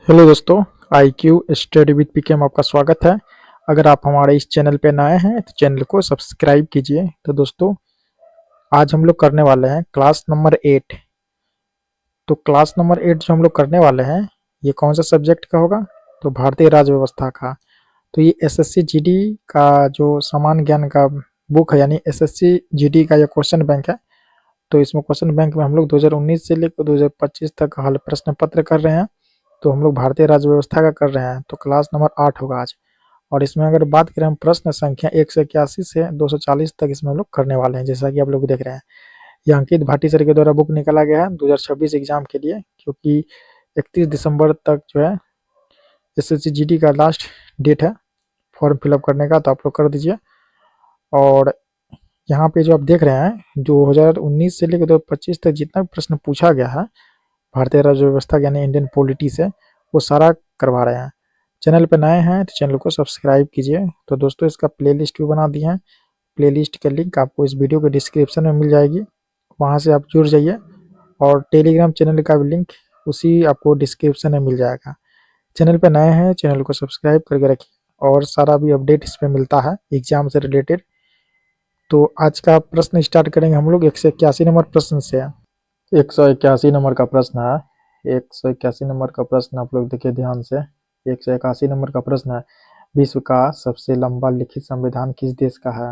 Hello दोस्तों, I Q study with पीके में आपका स्वागत है। अगर आप हमारे इस चैनल पे नए हैं तो चैनल को सब्सक्राइब कीजिए। तो दोस्तों, आज हम लोग करने वाले हैं क्लास नंबर 8। तो क्लास नंबर 8 जो हम लोग करने वाले हैं, ये कौन सा सब्जेक्ट का होगा? तो भारतीय राज्य व्यवस्था का। तो ये एसएससी जीडी का जो सामान्य ज्ञान का बुक है, यानी एसएससी जीडी का ये क्वेश्चन बैंक है। तो इसमें क्वेश्चन बैंक में हम लोग 2019 से लेकर 2025 तक हल प्रश्न पत्र कर रहे हैं। तो हम लोग भारतीय राज्य व्यवस्था का कर रहे हैं, तो क्लास नंबर 8 होगा आज। और इसमें अगर बात करें हम प्रश्न संख्या 181 से 240 तक इसमें हम लोग करने वाले हैं, जैसा कि आप लोग देख रहे हैं। ये अंकित भाटी सर के द्वारा बुक निकाला गया है 2026 एग्जाम के लिए, क्योंकि 31 दिसंबर तक जो है एसएससी जीडी का लास्ट डेट है फॉर्म फिलअप करने का, तो आप लोग कर दीजिए। और यहाँ पे जो आप देख रहे हैं 2019 से लेकर 2025 तक जितना भी प्रश्न पूछा गया है भारतीय राज्य व्यवस्था यानी इंडियन पॉलिटी से, वो सारा करवा रहे हैं। चैनल पे नए हैं तो चैनल को सब्सक्राइब कीजिए। तो दोस्तों, इसका प्लेलिस्ट भी बना दिए हैं। प्लेलिस्ट का लिंक आपको इस वीडियो के डिस्क्रिप्शन में मिल जाएगी, वहाँ से आप जुड़ जाइए। और टेलीग्राम चैनल का भी लिंक उसी आपको डिस्क्रिप्शन में मिल जाएगा। चैनल पे नए हैं, चैनल को सब्सक्राइब करके रखिए, और सारा भी अपडेट इस पे मिलता है एग्जाम से रिलेटेड। तो आज का प्रश्न स्टार्ट करेंगे हम लोग 181 नंबर प्रश्न से। 181 नंबर का प्रश्न है। 181 नंबर का प्रश्न आप लोग देखिए ध्यान से। 181 नंबर का प्रश्न है, विश्व का सबसे लंबा लिखित संविधान किस देश का है?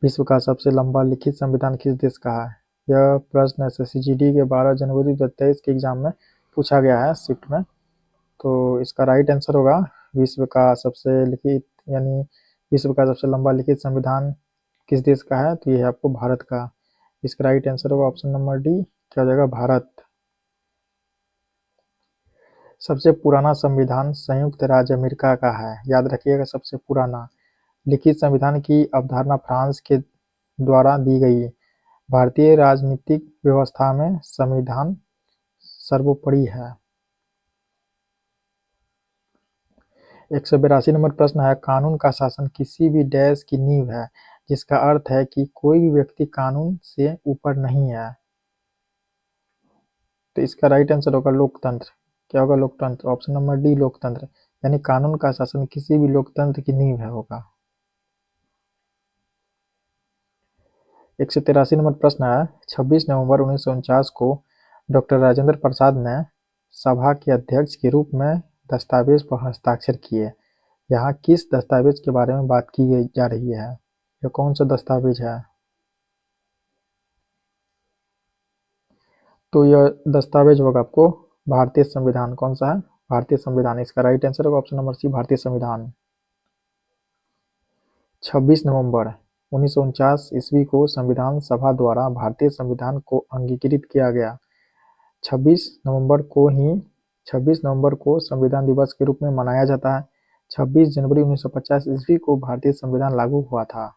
विश्व का सबसे लंबा लिखित संविधान किस देश का है? यह प्रश्न एसएससी जीडी के 12 जनवरी 2023 के एग्जाम में पूछा गया है शिफ्ट में। तो इसका राइट आंसर होगा विश्व का सबसे लिखित यानी विश्व का सबसे लंबा लिखित संविधान किस देश का है? तो ये है आपको भारत का। इसका राइट आंसर होगा ऑप्शन नंबर डी, क्या हो जाएगा? भारत। सबसे पुराना संविधान संयुक्त राज्य अमेरिका का है, याद रखिएगा। सबसे पुराना लिखित संविधान की अवधारणा फ्रांस के द्वारा दी गई। भारतीय राजनीतिक व्यवस्था में संविधान सर्वोपरि है। 182 नंबर प्रश्न है, कानून का शासन किसी भी देश की नींव है, जिसका अर्थ है कि कोई भी व्यक्ति कानून से ऊपर नहीं है। तो इसका राइट आंसर होगा लोकतंत्र। क्या होगा? लोकतंत्र। ऑप्शन नंबर डी, लोकतंत्र। यानी कानून का शासन किसी भी लोकतंत्र की नींव है होगा। 183 नंबर प्रश्न है, 26 नवंबर 1949 को डॉक्टर राजेंद्र प्रसाद ने सभा के अध्यक्ष के रूप में दस्तावेज पर हस्ताक्षर किए। यहाँ किस दस्तावेज के बारे में बात की जा रही है? यह कौन सा दस्तावेज है? तो यह दस्तावेज होगा आपको भारतीय संविधान। कौन सा है? भारतीय संविधान। इसका राइट आंसर होगा ऑप्शन नंबर सी, भारतीय संविधान। 26 नवंबर 1949 ईस्वी को संविधान सभा द्वारा भारतीय संविधान को अंगीकृत किया गया। 26 नवंबर को ही 26 नवंबर को संविधान दिवस के रूप में मनाया जाता है। 26 जनवरी 1950 ईस्वी को भारतीय संविधान लागू हुआ था।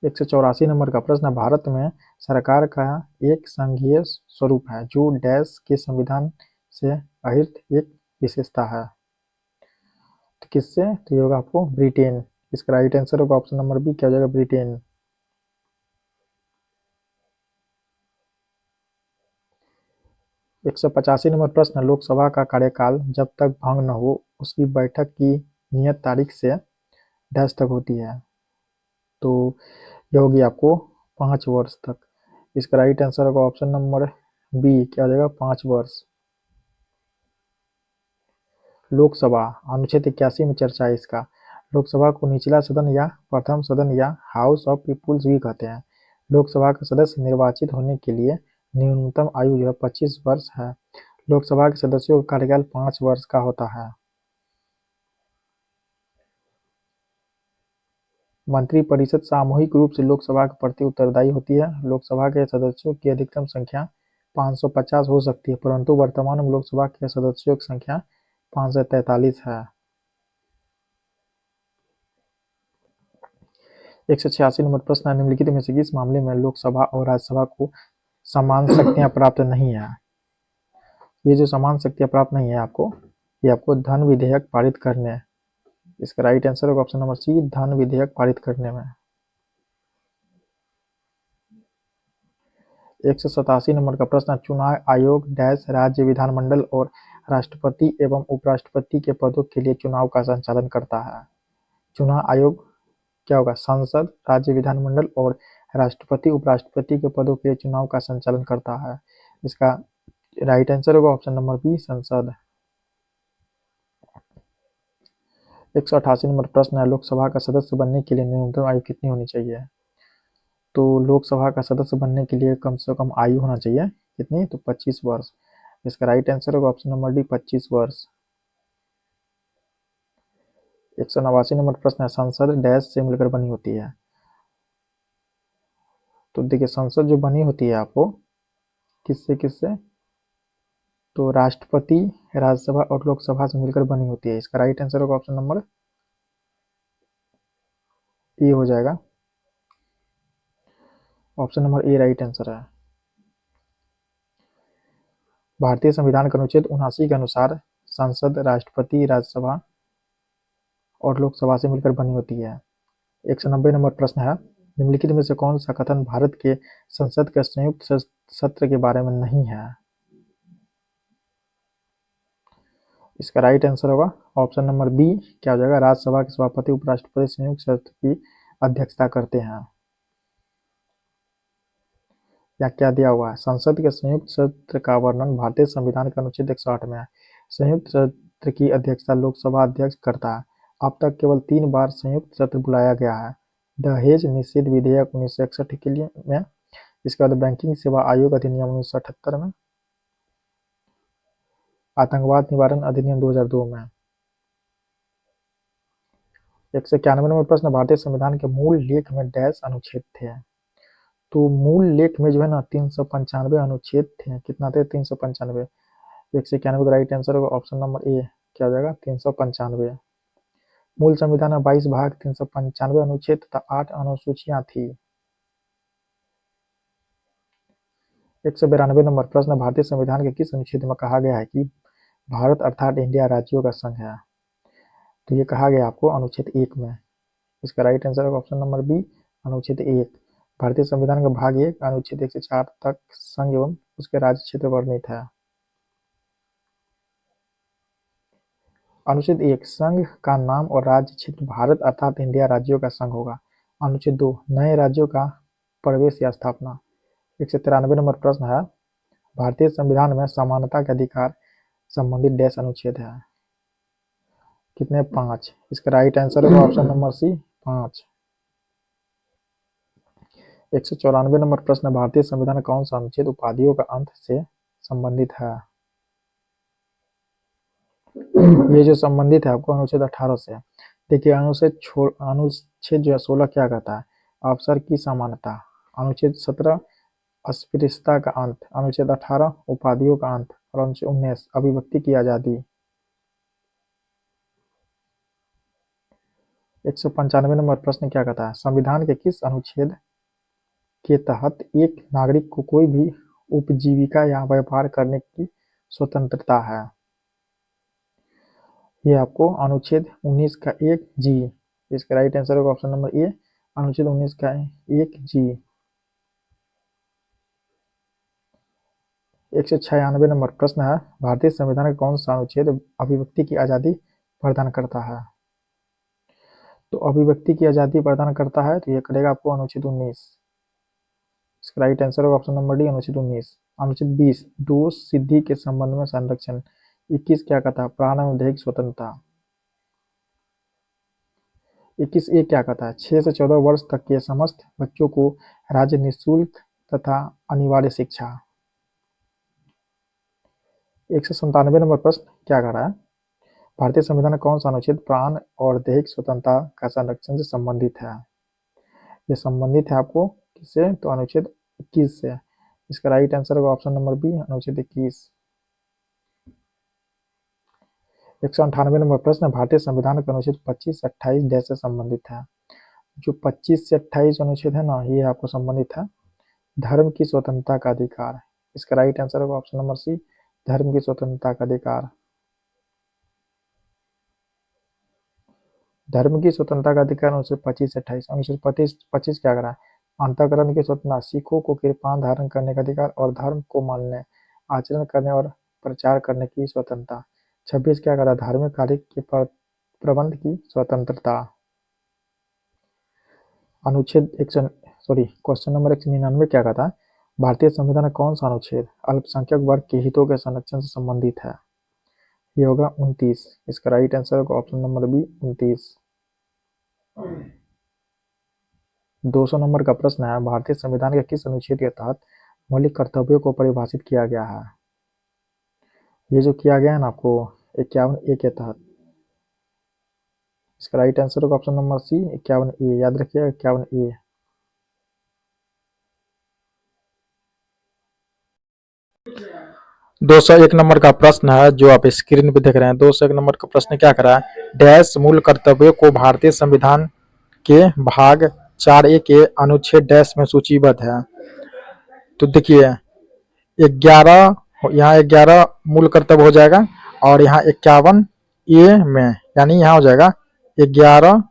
184 नंबर का प्रश्न, भारत में सरकार का एक संघीय स्वरूप है जो डैश के संविधान से अहित एक विशेषता है। तो किससे? तो ये होगा आपको ब्रिटेन। इसका राइट आंसर होगा ऑप्शन नंबर बी, क्या हो जाएगा? ब्रिटेन। 185 नंबर प्रश्न, लोकसभा का कार्यकाल जब तक भंग न हो उसकी बैठक की नियत तारीख से डैश तक होती है। तो ये होगी आपको 5 वर्ष तक। इसका राइट आंसर होगा ऑप्शन नंबर बी, क्या हो जाएगा? 5 वर्ष। लोकसभा अनुच्छेद 81 में चर्चा है इसका। लोकसभा को निचला सदन या प्रथम सदन या हाउस ऑफ पीपुल्स भी कहते हैं। लोकसभा का सदस्य निर्वाचित होने के लिए न्यूनतम आयु जो है 25 वर्ष है। लोकसभा के सदस्यों का कार्यकाल 5 वर्ष का होता है। मंत्रिपरिषद सामूहिक रूप से लोकसभा के प्रति उत्तरदायी होती है। लोकसभा के सदस्यों की अधिकतम संख्या 550 हो सकती है, परंतु वर्तमान में लोकसभा के सदस्यों की संख्या 543 है। 186 नंबर प्रश्न है, निम्नलिखित में से किस मामले में लोकसभा और राज्यसभा को समान शक्तियां प्राप्त नहीं है? ये जो समान शक्तियां प्राप्त नहीं है आपको, ये आपको धन विधेयक पारित करने। इसका राइट आंसर होगा ऑप्शन नंबर सी, धन विधेयक पारित करने में। 187 नंबर का प्रश्न है, चुनाव आयोग डैश राज्य विधानमंडल और राष्ट्रपति एवं उपराष्ट्रपति के पदों के लिए चुनाव का संचालन करता है। चुनाव आयोग क्या होगा? संसद, राज्य विधानमंडल और राष्ट्रपति उपराष्ट्रपति के पदों के लिए चुनाव का संचालन करता है। इसका राइट आंसर होगा ऑप्शन नंबर बी, संसद। 188 नंबर प्रश्न है, लोकसभा का सदस्य बनने के लिए न्यूनतम आयु कितनी होनी चाहिए? तो लोकसभा का सदस्य बनने के लिए कम से कम आयु होना चाहिए कितनी? तो 25 वर्ष। इसका राइट आंसर होगा ऑप्शन नंबर डी, 25 वर्ष। 189 नंबर प्रश्न है, संसद डैश से मिलकर बनी होती है। तो देखिए, संसद जो बनी होती है आपको किससे किससे? तो राष्ट्रपति, राज्यसभा और लोकसभा से मिलकर बनी होती है। इसका राइट आंसर होगा ऑप्शन नंबर ए हो जाएगा। ऑप्शन नंबर ए राइट आंसर है। भारतीय संविधान के अनुच्छेद 79 के अनुसार संसद राष्ट्रपति, राज्यसभा और लोकसभा से मिलकर बनी होती है। 190 नंबर प्रश्न है, निम्नलिखित में से कौन सा कथन भारत के संसद के संयुक्त सत्र के बारे में नहीं है? इसका राइट आंसर होगा ऑप्शन नंबर बी, क्या हो जाएगा? राज्यसभा के सभापति उपराष्ट्रपति संयुक्त सत्र की अध्यक्षता करते हैं। या क्या दिया हुआ है? संसद के संयुक्त सत्र का वर्णन भारतीय संविधान के अनुच्छेद 108 में है। संयुक्त सत्र की अध्यक्षता लोकसभा अध्यक्ष करता है। अब तक केवल 3 बार संयुक्त सत्र बुलाया गया है। दहेज निषेध विधेयक 1961 के लिए में, इसके बाद बैंकिंग सेवा आयोग अधिनियम 1978 में, आतंकवाद निवारण अधिनियम 2002 में। 191 नंबर प्रश्न, भारतीय संविधान के मूल लेख में डैश अनुच्छेद थे? तो मूल लेख में जो है ना 395 अनुच्छेद थे। कितना थे? 395। 191 का राइट आंसर होगा ऑप्शन नंबर ए, क्या हो जाएगा? 395। मूल संविधान में 22 भाग, 395 अनुच्छेद तथा 8 अनुसूचियां थी। 192 नंबर प्रश्न, भारतीय संविधान के किस अनुच्छेद में कहा गया है कि भारत अर्थात इंडिया राज्यों का संघ है? तो ये कहा गया आपको अनुच्छेद 1 में। इसका राइट आंसर होगा ऑप्शन नंबर बी, अनुच्छेद 1। भारतीय संविधान का भाग 1 अनुच्छेद 1 से 4 तक संघ एवं उसके राज्य क्षेत्र वर्णित है। अनुच्छेद 1, संघ का नाम और राज्य क्षेत्र भारत अर्थात इंडिया राज्यों का संघ होगा। अनुच्छेद 2, नए राज्यों का प्रवेश या स्थापना। 193 नंबर प्रश्न है, भारतीय संविधान में समानता के अधिकार संबंधित डैश अनुच्छेद है? कितने? 5। इसका राइट आंसर होगा ऑप्शन नंबर सी, 5। 194 नंबर प्रश्न, भारतीय संविधान का कौन सा अनुच्छेद उपाधियों का अंत से संबंधित है? ये जो संबंधित है आपको अनुच्छेद 18 से। देखिए, अनुच्छेद जो है 16 क्या कहता है? अवसर की समानता। अनुच्छेद 17 अस्पृश्यता का अंत। अनुच्छेद 18 उपाधियों का अंत और अनुच्छेद 19 अभिव्यक्ति की आजादी। 195 नंबर प्रश्न क्या कहता है? संविधान के किस अनुच्छेद के तहत एक नागरिक को कोई भी उपजीविका या व्यापार करने की स्वतंत्रता है? ये आपको अनुच्छेद 19 का 1 जी। इसका राइट आंसर होगा ऑप्शन नंबर ए, अनुच्छेद 19 का 1 जी। 196 नंबर प्रश्न है, भारतीय संविधान का कौन सा अनुच्छेद अभिव्यक्ति की आजादी प्रदान करता है? तो अभिव्यक्ति की आजादी प्रदान करता है तो ये करेगा आपको अनुच्छेद 19। इसका राइट आंसर होगा ऑप्शन नंबर डी, अनुच्छेद 19। अनुच्छेद 20, दोष सिद्धि के संबंध में संरक्षण। 21 क्या कहता है? प्राण एवं दैहिक स्वतंत्रता। 21 ए क्या कहता है? 6 से 14 वर्ष तक के समस्त बच्चों को राज्य निःशुल्क तथा अनिवार्य शिक्षा। 197 नंबर प्रश्न क्या कह रहा है? भारतीय संविधान का कौन सा अनुच्छेद प्राण और दैहिक स्वतंत्रता का संरक्षण से संबंधित है? ये संबंधित है आपको किससे? तो अनुच्छेद 21 से। इसका राइट आंसर होगा ऑप्शन नंबर बी, अनुच्छेद 21। 198 नंबर प्रश्न, भारतीय संविधान का अनुच्छेद 25 से 28 डैश से संबंधित है? जो 25 से 28 अनुच्छेद है ना, ये आपको संबंधित है धर्म की स्वतंत्रता का अधिकार। इसका राइट आंसर होगा ऑप्शन नंबर सी, धर्म की स्वतंत्रता का अधिकार। धर्म की स्वतंत्रता का अधिकार अनुच्छेद 25 से 28। अनुच्छेद 25 क्या करा? अंतःकरण की स्वतंत्रता, सिखों को कृपाण धारण करने का अधिकार और धर्म को मानने, आचरण करने और प्रचार करने की स्वतंत्रता। 26 क्या कहता है, धार्मिक कार्य के प्रबंध की स्वतंत्रता। अनुच्छेद क्वेश्चन नंबर 199 क्या कहता है, भारतीय संविधान का कौन सा अनुच्छेद अल्पसंख्यक वर्ग के हितों के संरक्षण से संबंधित है। ये होगा 29। इसका राइट आंसर होगा ऑप्शन नंबर बी 29। 200 नंबर का प्रश्न है, भारतीय संविधान के किस अनुच्छेद के तहत मौलिक कर्तव्यों को परिभाषित किया गया है। ये जो किया गया है ना आपको 51A के तहत, इसका राइट आंसर होगा ऑप्शन नंबर सी 51A। याद रखिएगा 51A। 201 नंबर का प्रश्न है जो आप स्क्रीन पे देख रहे हैं। 201 नंबर का प्रश्न क्या करा है, डैश मूल कर्तव्यों को भारतीय संविधान के भाग 4A के अनुच्छेद डैश में सूचीबद्ध है। तो देखिए 11, यहाँ 11 मूल कर्तव्य हो जाएगा और यहाँ 51A में, यानी यहाँ हो जाएगा 11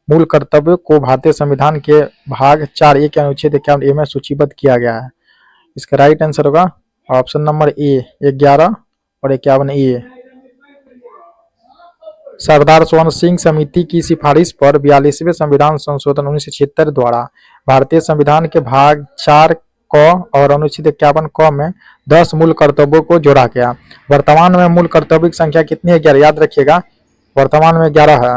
मूल कर्तव्यों को भारतीय संविधान के भाग 4A के अनुच्छेद 51A में सूचीबद्ध किया गया है। इसका राइट आंसर होगा ऑप्शन नंबर ए 11 और 51A। सरदार स्वर्ण सिंह समिति की सिफारिश पर 42वें संविधान संशोधन 1976 द्वारा भारतीय संविधान के भाग 4 क और अनुच्छेद 51 क में 10 मूल कर्तव्यों को जोड़ा गया। वर्तमान में मूल कर्तव्यों की संख्या कितनी है, 11। याद रखिएगा वर्तमान में 11 है।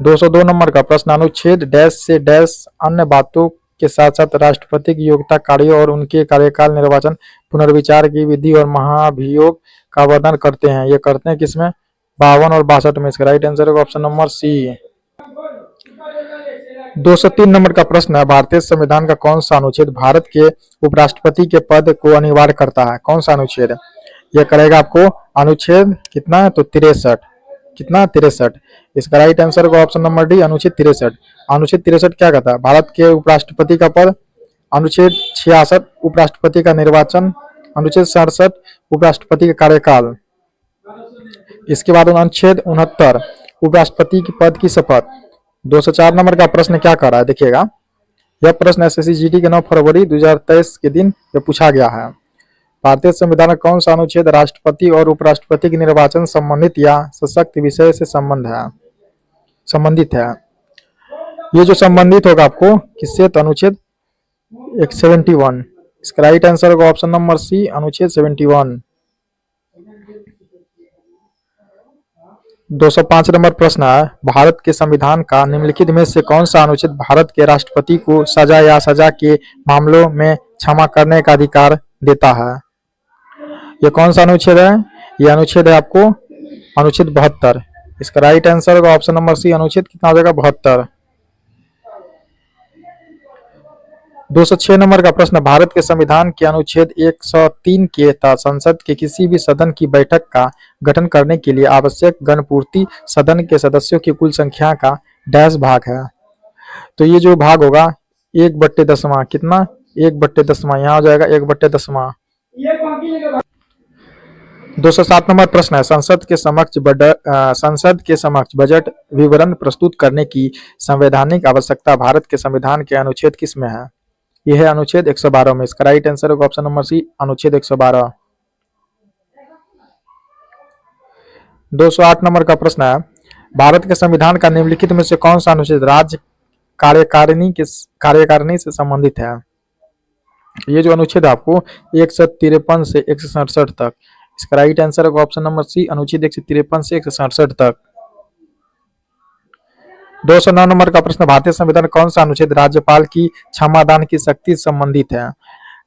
202 नंबर का प्रश्न, अनुच्छेद डैश से डैश अन्य बातों के साथ साथ राष्ट्रपति की योग्यता, कार्यों और उनके कार्यकाल, निर्वाचन, पुनर्विचार की विधि और महाभियोग का वर्णन करते हैं। ये करते हैं किसमें, 52 और 62 में। इसका राइट आंसर होगा ऑप्शन नंबर सी। 203 नंबर का प्रश्न है, भारतीय संविधान का कौन सा अनुच्छेद भारत के उपराष्ट्रपति के पद को अनिवार्य करता है। कौन सा अनुच्छेद, यह करेगा आपको अनुच्छेद कितना है, तो 63। कितना, 63। इसका राइट आंसर होगा ऑप्शन नंबर डी अनुच्छेद 63। अनुच्छेद 63 क्या कहता है, भारत के उपराष्ट्रपति का पद। अनुच्छेद 66 उपराष्ट्रपति का निर्वाचन। अनुच्छेद 67 उपराष्ट्रपति का कार्यकाल। इसके बाद अनुच्छेद 69 उपराष्ट्रपति के पद की शपथ। 204 नंबर का प्रश्न क्या कर रहा है, देखिएगा यह प्रश्न एसएससी जीडी के 9 फरवरी 2023 के दिन यह पूछा गया है। भारतीय संविधान का कौन सा अनुच्छेद राष्ट्रपति और उपराष्ट्रपति के निर्वाचन संबंधित या सशक्त विषय से संबंधित है। ये जो संबंधित होगा आपको किससे, तो अनुच्छेद 71। इसका राइट आंसर होगा ऑप्शन नंबर सी अनुच्छेद 71। 205 नंबर प्रश्न है, भारत के संविधान का निम्नलिखित में से कौन सा अनुच्छेद भारत के राष्ट्रपति को सजा या सजा के मामलों में क्षमा करने का अधिकार देता है। ये कौन सा अनुच्छेद है, ये अनुच्छेद है आपको अनुच्छेद 72। इसका राइट आंसर होगा ऑप्शन नंबर सी अनुच्छेद कितना हो जाएगा, 72। 206 नंबर का प्रश्न, भारत के संविधान के अनुच्छेद 103 के तहत संसद के किसी भी सदन की बैठक का गठन करने के लिए आवश्यक गणपूर्ति सदन के सदस्यों की कुल संख्या का डैश भाग है। तो ये जो भाग होगा 1/10, कितना, 1/10, यहाँ हो जाएगा 1/10। 207 नंबर प्रश्न है, संसद के समक्ष बजट विवरण प्रस्तुत करने की संवैधानिक आवश्यकता भारत के संविधान के अनुच्छेद किस में है। यह है अनुच्छेद 112 में। इसका राइट आंसर होगा ऑप्शन नंबर सी अनुच्छेद 112। 208 नंबर का प्रश्न है, भारत के संविधान का निम्नलिखित में से कौन सा अनुच्छेद राज्य कार्यकारिणी से संबंधित है। ये जो अनुच्छेद आपको 153 से 167 तक। इसका राइट आंसर होगा ऑप्शन नंबर सी अनुच्छेद 153 से 167 तक। 209 नंबर का प्रश्न, भारतीय संविधान कौन सा अनुच्छेद राज्यपाल की क्षमादान की शक्ति से संबंधित है।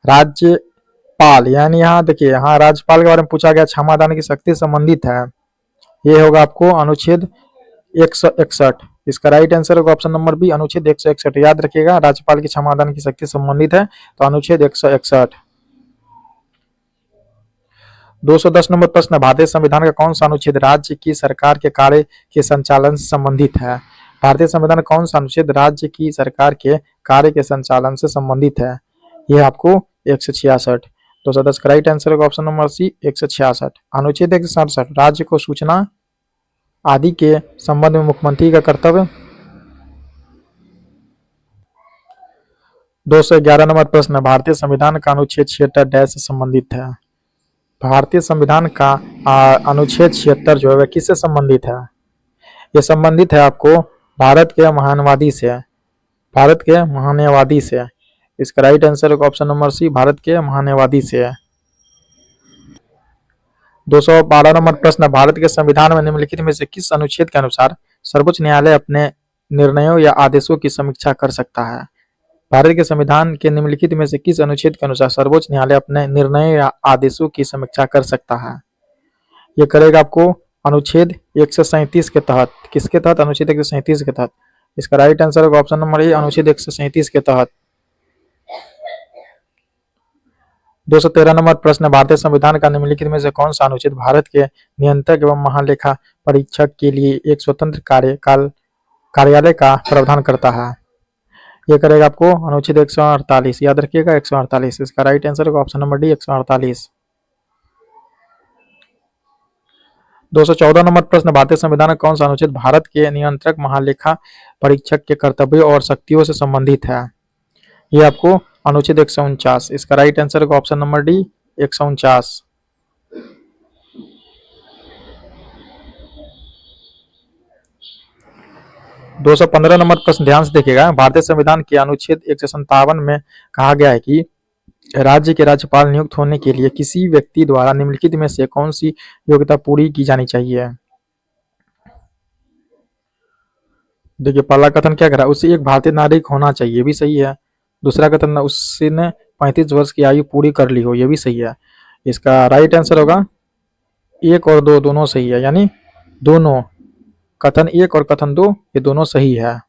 राज्यपाल, यानी यहाँ देखिए यहाँ राज्यपाल के बारे में पूछा गया, क्षमादान की शक्ति संबंधित है। ये होगा आपको अनुच्छेद 161। इसका राइट आंसर होगा ऑप्शन नंबर बी अनुच्छेद 161। याद रखिएगा राज्यपाल की क्षमादान की शक्ति संबंधित है, तो अनुच्छेद 161। 210 नंबर प्रश्न, भारतीय संविधान का कौन सा अनुच्छेद राज्य की सरकार के कार्य के संचालन से संबंधित है। भारतीय संविधान कौन सा अनुच्छेद राज्य की सरकार के कार्य के संचालन से संबंधित है। यह आपको 166। 210 का राइट आंसर होगा ऑप्शन नंबर सी 166। अनुच्छेद 167, राज्य को सूचना आदि के संबंध में मुख्यमंत्री का कर्तव्य। 211 नंबर प्रश्न, भारतीय संविधान का अनुच्छेद 76 डैश से संबंधित है। भारतीय संविधान का अनुच्छेद 76 जो है वह किससे संबंधित है? ये संबंधित है आपको भारत के महानवादी से, भारत के महान्यायवादी से। इसका right answer option number C, Bharat के महान्यायवादी से है। 212 नंबर प्रश्न, भारत के संविधान में निम्नलिखित में से किस अनुच्छेद के अनुसार सर्वोच्च न्यायालय अपने निर्णयों या आदेशों की समीक्षा कर सकता है? भारत के संविधान के निम्नलिखित में से किस अनुच्छेद के अनुसार सर्वोच्च न्यायालय अपने निर्णयों या आदेशों की समीक्षा कर सकता है? ये करेगा आपको अनुच्छेद 137 के तहत। किसके तहत? अनुच्छेद 137 के तहत। इसका राइट आंसर होगा ऑप्शन नंबर ए, अनुच्छेद 137 के तहत। 213 नंबर प्रश्न, भारतीय संविधान का निम्नलिखित में से कौन सा अनुच्छेद भारत के नियंत्रक एवं महालेखा परीक्षक के लिए एक स्वतंत्र कार्यालय का प्रावधान करता है? ये करेगा आपको अनुच्छेद 148। याद रखिएगा 148। इसका राइट आंसर होगा ऑप्शन नंबर डी, 148। 214 नंबर प्रश्न, भारतीय संविधान का कौन सा अनुच्छेद भारत के नियंत्रक महालेखा परीक्षक के कर्तव्यों और शक्तियों से संबंधित है? ये आपको अनुच्छेद 149। इसका राइट आंसर होगा ऑप्शन नंबर डी, 149। 215 नंबर प्रश्न ध्यान से देखिएगा। भारतीय संविधान के अनुच्छेद 157 में कहा गया है कि राज्य के राज्यपाल नियुक्त होने के लिए किसी व्यक्ति द्वारा निम्नलिखित में से कौन सी योग्यता पूरी की जानी चाहिए? देखिए पहला कथन क्या करा, उसे एक भारतीय नागरिक होना चाहिए, ये भी सही है। दूसरा कथन, उसने 35 वर्ष की आयु पूरी कर ली हो, ये भी सही है। इसका राइट आंसर होगा 1 और 2 दोनों सही है, यानी दोनों कथन 1 और कथन 2 ये दोनों सही है।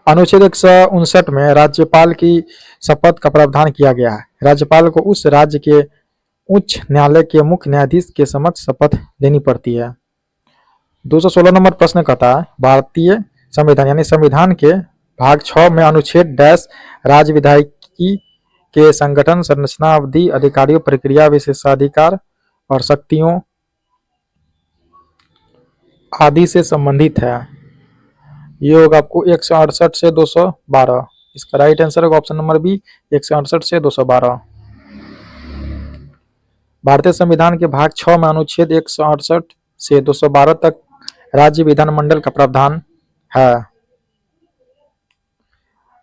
अनुच्छेद 159 में राज्यपाल की शपथ का प्रावधान किया गया है। राज्यपाल को उस राज्य के उच्च न्यायालय के मुख्य न्यायाधीश के समक्ष शपथ लेनी पड़ती है। 216 नंबर प्रश्न कहता है, भारतीय संविधान यानी संविधान के भाग 6 में अनुच्छेद डैश राज्य विधायिकी के संगठन, संरचना, अवधि, अधिकारियों, प्रक्रिया, विशेषाधिकार और शक्तियों आदि से संबंधित है। ये होगा आपको 168 से 212। इसका राइट आंसर होगा ऑप्शन नंबर बी, 168 से 212। भारतीय संविधान के भाग 6 में अनुच्छेद 168 से 212 तक राज्य विधानमंडल का प्रावधान है।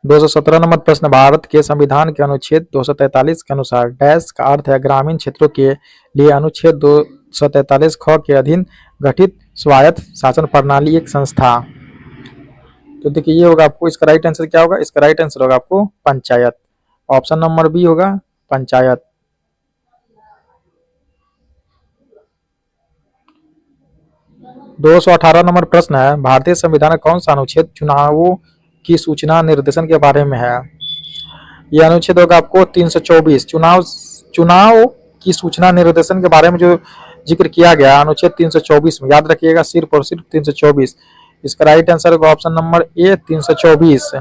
217 नंबर प्रश्न, भारत के संविधान के अनुच्छेद 243 के अनुसार डैश का अर्थ है ग्रामीण क्षेत्रों के लिए अनुच्छेद 243 ख के अधीन गठित स्वायत्त शासन प्रणाली एक संस्था। तो देखिए ये होगा आपको, इसका राइट आंसर क्या होगा? इसका राइट आंसर होगा आपको पंचायत। ऑप्शन नंबर बी होगा पंचायत। 218 नंबर प्रश्न है, भारतीय संविधान का कौन सा अनुच्छेद चुनावों की सूचना निर्देशन के बारे में है? यह अनुच्छेद होगा आपको 324। चुनाव की सूचना निर्देशन के बारे में जो जिक्र किया गया अनुच्छेद 324 में, याद रखिएगा सिर्फ और सिर्फ 324। इसका राइट आंसर होगा ऑप्शन नंबर ए, 324।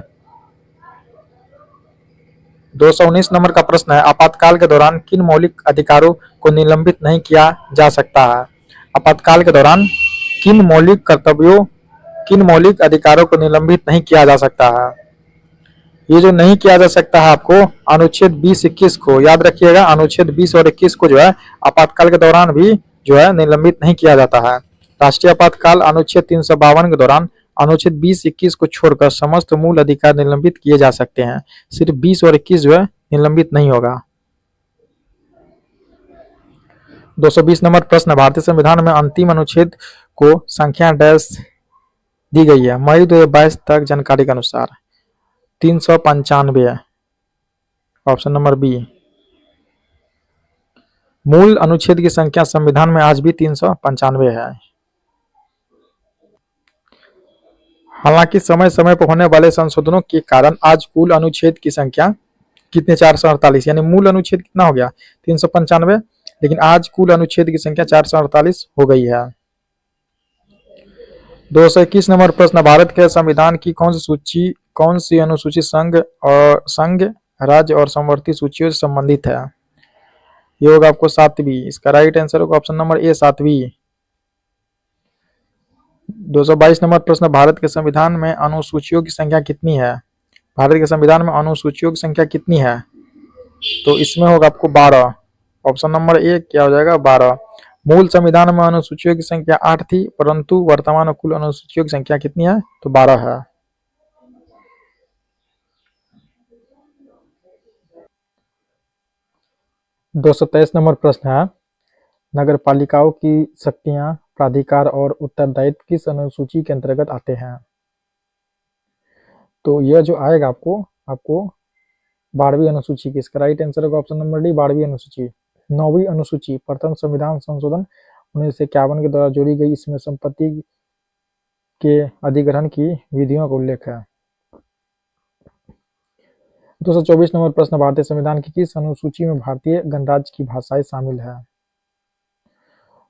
219 नंबर का प्रश्न है, आपातकाल के दौरान किन मौलिक अधिकारों को निलंबित नहीं किया जा सकता है? आपातकाल के दौरान किन मौलिक अधिकारों को निलंबित नहीं किया जा सकता है? ये जो नहीं किया जा सकता है आपको अनुच्छेद 20-21 को याद रखिएगा। अनुच्छेद 20 और 21 को जो है आपातकाल के दौरान भी जो है निलंबित नहीं किया जाता है। राष्ट्रीय आपातकाल अनुच्छेद 352 के दौरान अनुच्छेद 20-21 को छोड़कर समस्त मूल अधिकार निलंबित किए जा सकते हैं। सिर्फ 20 और 21 जो है निलंबित नहीं होगा। 220 नंबर प्रश्न, भारतीय संविधान में अंतिम अनुच्छेद को संख्या डैश दी गई है मई 2022 तक जानकारी के अनुसार? 395। Option number B. मूल अनुच्छेद की संख्या संविधान में आज भी 395 है। हालांकि समय समय पर होने वाले संशोधनों के कारण आज कुल अनुच्छेद की संख्या कितने 448, यानी मूल अनुच्छेद कितना हो गया 395, लेकिन आज कुल अनुच्छेद की संख्या 448 हो गई है। 221 नंबर प्रश्न, भारत के संविधान की कौन सी अनुसूची संघ राज्य और समवर्ती सूचियों से संबंधित है? ये होगा आपको 7वीं। इसका राइट आंसर होगा ऑप्शन नंबर ए, 7वीं। 222 नंबर प्रश्न, भारत के संविधान में अनुसूचियों की संख्या कितनी है? भारत के संविधान में अनुसूचियों की संख्या कितनी है? तो इसमें होगा आपको 12। ऑप्शन नंबर ए क्या हो जाएगा? 12। मूल संविधान में अनुसूचियों की संख्या 8 थी, परंतु वर्तमान में कुल अनुसूचियों की संख्या कितनी है? तो 12 है। 223 नंबर प्रश्न है, नगरपालिकाओं की शक्तियां, प्राधिकार और उत्तरदायित्व किस अनुसूची के अंतर्गत आते हैं? तो यह जो आएगा आपको आपको 12वीं अनुसूची की। इसका राइट आंसर होगा ऑप्शन नंबर डी, 12वीं अनुसूची। 9वीं अनुसूची प्रथम संविधान संशोधन 1951 के द्वारा जोड़ी गई, इसमें संपत्ति के अधिग्रहण की विधियों का उल्लेख है। 224 नंबर प्रश्न, भारतीय संविधान की किस अनुसूची में भारतीय गणराज्य की भाषाएं शामिल है?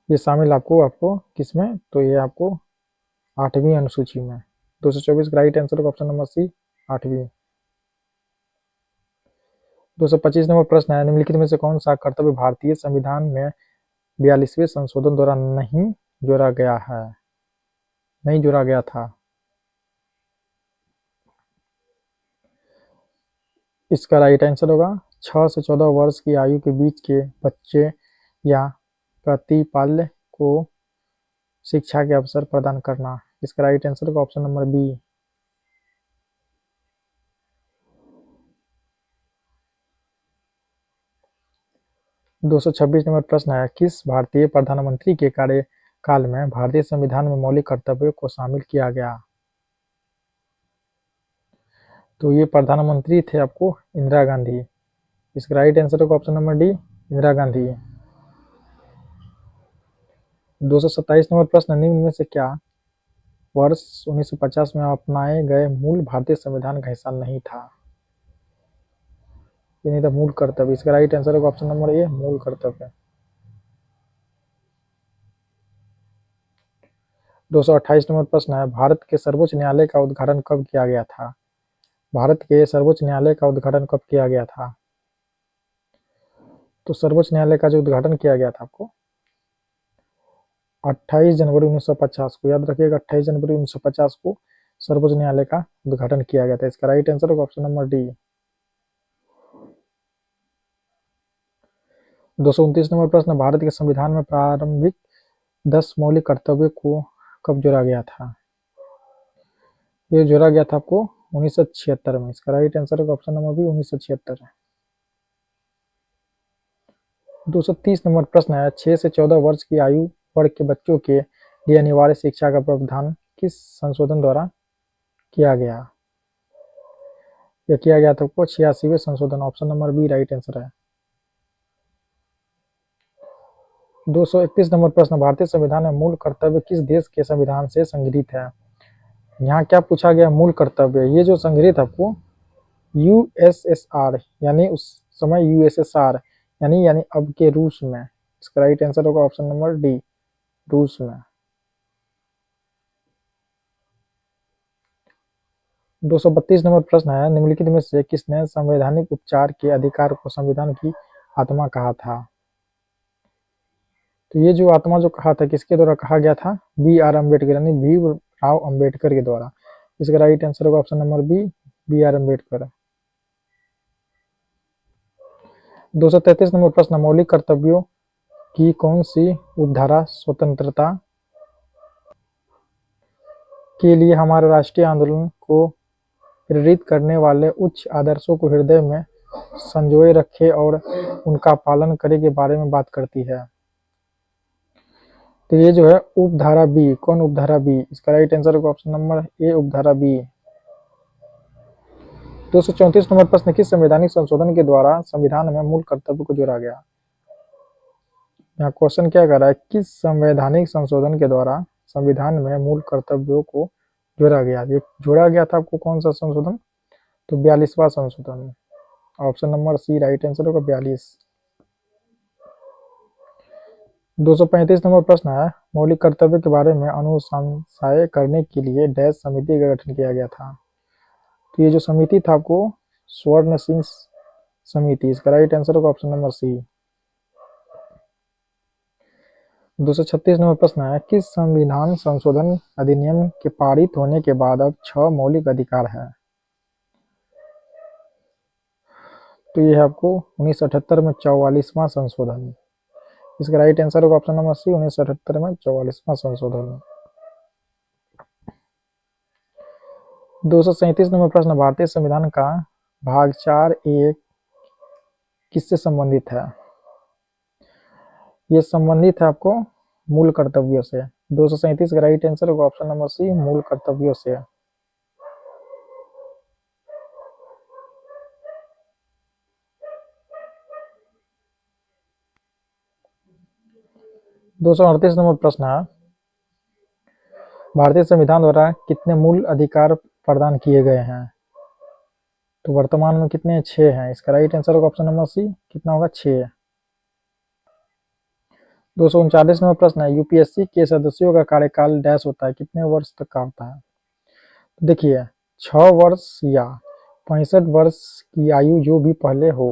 ये शामिल आपको आपको किसमें? तो ये आपको 8वीं अनुसूची में। 224 का राइट आंसर होगा ऑप्शन नंबर सी, 8वीं। 225 नंबर प्रश्न है, निम्नलिखित में से कौन सा कर्तव्य भारतीय संविधान में 42वें संशोधन द्वारा नहीं जोड़ा गया है, नहीं जोड़ा गया था? इसका राइट आंसर होगा 6 से 14 वर्ष की आयु के बीच के बच्चे या प्रतिपाल्य को शिक्षा के अवसर प्रदान करना। इसका राइट आंसर होगा ऑप्शन नंबर बी। 226 नंबर प्रश्न है, किस भारतीय प्रधानमंत्री के कार्यकाल में भारतीय संविधान में मौलिक कर्तव्यों को शामिल किया गया? तो ये प्रधानमंत्री थे आपको इंदिरा गांधी। इसका राइट आंसर होगा option number D, Indira Gandhi. 227 number प्रश्न, निम्न में से क्या वर्ष 1950 में अपनाए गए मूल भारतीय संविधान का हिस्सा नहीं था? ये नहीं था मूल कर्तव्य। इसका राइट आंसर होगा ऑप्शन नंबर ए, मूल कर्तव्य। 228 नंबर प्रश्न है, भारत के सर्वोच्च न्यायालय का उद्घाटन कब किया गया था? भारत के सर्वोच्च न्यायालय का उद्घाटन कब किया गया था? तो सर्वोच्च न्यायालय का जो उद्घाटन किया गया था आपको 28 जनवरी 1950 को, याद रखिएगा 28 जनवरी 1950 को सर्वोच्च न्यायालय का उद्घाटन किया गया था। इसका राइट आंसर होगा ऑप्शन नंबर डी। 229 नंबर प्रश्न, भारत के संविधान में प्रारंभिक 10 मौलिक कर्तव्यों को कब जोड़ा गया था? ये जोड़ा गया था आपको 1976 में। इसका राइट आंसर होगा ऑप्शन नंबर बी, 1976। 230 नंबर प्रश्न है, 6 से 14 वर्ष की आयु वर्ग के बच्चों के लिए अनिवार्य शिक्षा का प्रावधान किस संशोधन द्वारा किया गया? यह किया गया था आपको 86वें संशोधन। Option number B right answer है। 231 नंबर प्रश्न, भारतीय संविधान में मूल कर्तव्य किस देश के संविधान से संग्रहित है? यहाँ क्या पूछा गया? मूल कर्तव्य। ये जो संग्रहित आपको यूएसएसआर यानी उस समय यूएसएसआर यानी अब के रूस में। इसका राइट आंसर होगा ऑप्शन नंबर डी, रूस में। 232 नंबर प्रश्न है, निम्नलिखित में से किसने संवैधानिक उपचार के अधिकार को संविधान की आत्मा कहा था? तो ये जो आत्मा जो कहा था किसके द्वारा कहा गया था? बी आर अम्बेडकर यानी भीम राव अम्बेडकर के द्वारा। इसका राइट आंसर होगा option number B, B R Ambedkar. 233 number प्रश्न, मौलिक कर्तव्यों की कौन सी उपधारा स्वतंत्रता के लिए हमारे राष्ट्रीय आंदोलन को प्रेरित करने वाले उच्च आदर्शों को हृदय में संजोए रखे और उनका पालन करे के बारे में बात करती है? तो ये जो है उपधारा बी। कौन उपधारा बी? इसका राइट आंसर होगा ऑप्शन नंबर ए, उपधारा बी। 234 नंबर प्रश्न, किस संवैधानिक संशोधन के द्वारा संविधान में मूल कर्तव्य को जोड़ा गया? यहाँ क्वेश्चन क्या कर रहा है, किस संवैधानिक संशोधन के द्वारा संविधान में मूल कर्तव्यों को जोड़ा गया? ये जोड़ा गया था आपको कौन सा संशोधन? तो 42वां संशोधन। Option number C right answer होगा 42। 235 नंबर प्रश्न है, मौलिक कर्तव्य के बारे में अनुशंसाएं करने के लिए डैश समिति का गठन किया गया था? तो ये जो समिति था आपको स्वर्ण सिंह समिति। इसका राइट आंसर होगा ऑप्शन नंबर सी। 236 नंबर प्रश्न है, किस संविधान संशोधन अधिनियम के पारित होने के बाद अब 6 मौलिक अधिकार है? तो ये है आपको 1978 में 44वां संशोधन। इसका राइट आंसर होगा ऑप्शन नंबर सी, 1978 में 44वां संशोधन। 237 नंबर प्रश्न, भारतीय संविधान का भाग 4(a) किससे संबंधित है? ये संबंधित है आपको मूल कर्तव्यों से। 237 का राइट आंसर होगा ऑप्शन नंबर सी, मूल कर्तव्यों से। 238 नंबर प्रश्न है, भारतीय संविधान द्वारा कितने मूल अधिकार प्रदान किए गए हैं? तो वर्तमान में कितने? 6 हैं। इसका राइट आंसर होगा ऑप्शन नंबर सी, कितना होगा? 6। 239 नंबर प्रश्न है, यूपीएससी के सदस्यों का कार्यकाल डैश होता है, कितने वर्ष तक का होता है? तो देखिए, 6 वर्ष या 65 वर्ष की आयु जो भी पहले हो।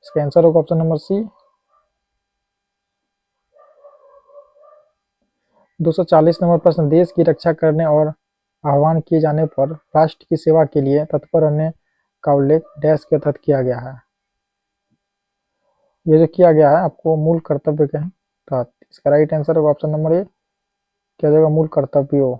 इसका आंसर होगा ऑप्शन नंबर सी। 240 नंबर प्रश्न, देश की रक्षा करने और आह्वान किए जाने पर राष्ट्र की सेवा के लिए तत्पर रहने का उल्लेख डैश के तहत किया गया है? ये जो किया गया है आपको मूल कर्तव्य के तहत। इसका राइट आंसर होगा ऑप्शन नंबर ए, क्या हो जाएगा? मूल कर्तव्यों।